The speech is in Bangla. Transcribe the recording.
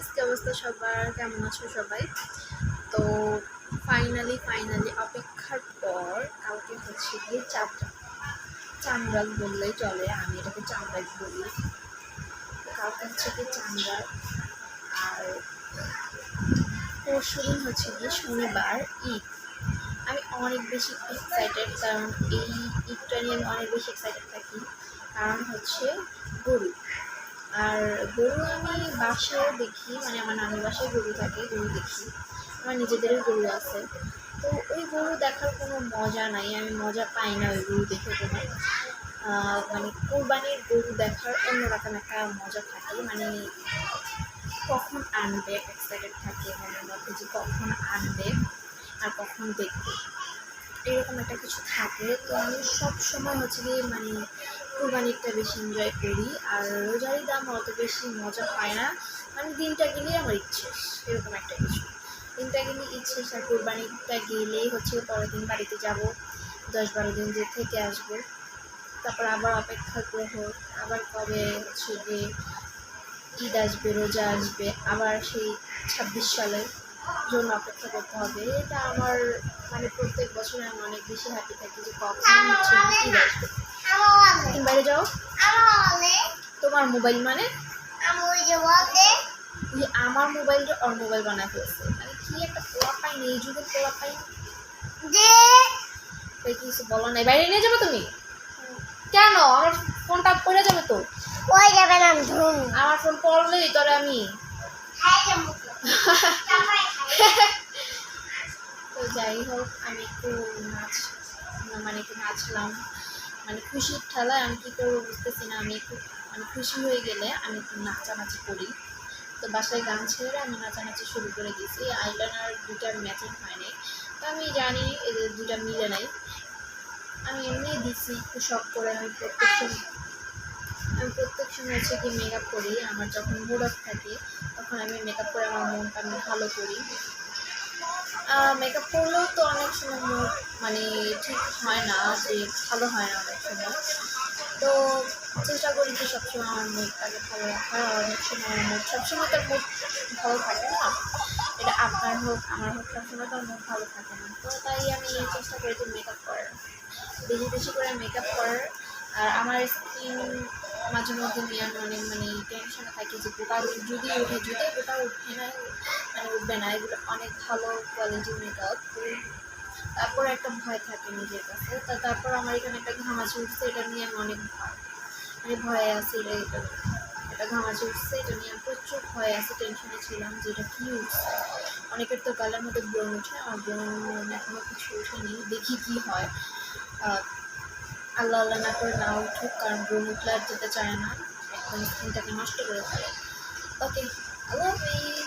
গাইস, কি অবস্থা সবার? কেমন আছো সবাই? তো ফাইনালি অপেক্ষার পর কালকে হচ্ছে গিয়ে চামরাগ বললেই চলে, আমি এটাকে চামরাগ বলি। কালকে হচ্ছে গিয়ে চামরাগ, আর পরশুদিন হচ্ছে গিয়ে শনিবার ঈদ। আমি অনেক বেশি এক্সাইটেড, কারণ এই ঈদটা নিয়ে আমি অনেক বেশি এক্সাইটেড থাকি। কারণ হচ্ছে গরু, আর গরু আমি বাসায় দেখি, মানে আমার নানির বাসায় গরু থাকে, গরু দেখি। আমার নিজেদেরই গরু আছে, তো ওই গরু দেখার কোনো মজা নাই, আমি মজা পাই না ওই গরু দেখে কোনো। মানে কোরবানির গরু দেখার অন্যরকম একটা মজা থাকে, মানে কখন আনবে এক্সাইটেড থাকে মনের মধ্যে, যে কখন আনবে আর কখন দেখবে, এরকম একটা কিছু থাকে। তো আমি সব সময় হচ্ছে গিয়ে মানে কোরবানিটা বেশি এনজয় করি, আর রোজারি দাম অত বেশি মজা পায় না। মানে দিনটা গেলেই আমার ইচ্ছে, এরকম একটা কিছু। দিনটা গেলে ইচ্ছে, আর কোরবানিটা গেলেই হচ্ছে পরের দিন বাড়িতে যাব, 10-12 দিন যে থেকে আসবো, তারপর আবার অপেক্ষা গ্রহ, আবার কবে হচ্ছে গিয়ে ঈদ আসবে, রোজা আসবে, আবার সেই 26 সালের জন্য অপেক্ষা করতে হবে। এটা আমার মানে প্রত্যেক বছরে আমি অনেক বেশি হ্যাপি থাকি যে কখন হচ্ছে ঈদ আসবে। তুমি বাইরে যাও, তোমার মোবাইল মানে আমার মোবাইলটা ওর মোবাইল বানায় ফেলছে, মানে কি একটা পোলা পাই নেই, যুগের পোলা পাই কিছু বলো নাই। বাইরে নিয়ে যাবে তুমি? কেন? আমার ফোনটা পড়ে যাবে তো। আমার ফোন পড়লেই তোরে আমি তো যাই হোক, আমি একটু নাচলাম, মানে খুশির ঠেলায় আমি কী করবো বুঝতেছি না। আমি একটু মানে খুশি হয়ে গেলে আমি একটু নাচানাচি করি, তো বাসায় গান ছেড়ে আমি নাচানাচি শুরু করে দিয়েছি। আইলাইনার দুটার ম্যাচিং হয়নি, তো আমি জানি এদের দুটা মিলে নাই, আমি এমনি দিচ্ছি একটু শখ করে। আমি প্রত্যেক সময় হচ্ছে কি মেকআপ করি, আমার যখন মুড অফ থাকে তখন আমি মেকআপ করে আমার মনটা আমি ভালো করি। মেকআপ করলেও তো অনেক সময় মুড মানে ঠিক হয় না, যে ভালো হয় না অনেক সময়। তো চেষ্টা করি যে সবসময় আমার মুডটাকে ভালো রাখার, আর অনেক সময় আমার মুড সবসময় তার মুড ভালো থাকে না, এটা আপনার হোক আমার হোক, সবসময় তার মুড ভালো থাকে না। তো তাই আমি চেষ্টা করি যে মেকআপ করার, বেশি বেশি করে মেকআপ করার। আর আমার স্কিন মাঝে মধ্যে নিয়ে আমি অনেক মানে টেনশনে থাকি যে গোটা যদি উঠে, যদি গোটা উঠে না, মানে উঠবে না, এগুলো অনেক ভালো কোয়ালিটির মেকআপ। তারপর একটা ভয় থাকে নিজের কাছে, তারপর আমার এখানে একটা ঘামাচি উঠছে, এটা নিয়ে আমি অনেক মানে ভয়ে আছি। এটা ঘামাচি উঠছে, এটা নিয়ে আমি প্রচুর ভয়ে আছি, টেনশনে ছিলাম যে এটা কী উঠছে। অনেকের তো গালের মধ্যে ব্রণ উঠে, আমার ব্রণ এখনও কিছু উঠেনি, দেখি কি হয়। আল্লাহ আল্লাহ না করে না উঠুক, কারণ ব্রণ উঠলে আর যেতে চায় না, একদম স্কিনটাকে নষ্ট করে ফেলে। ওকে, আল্লাহ হাফিজ।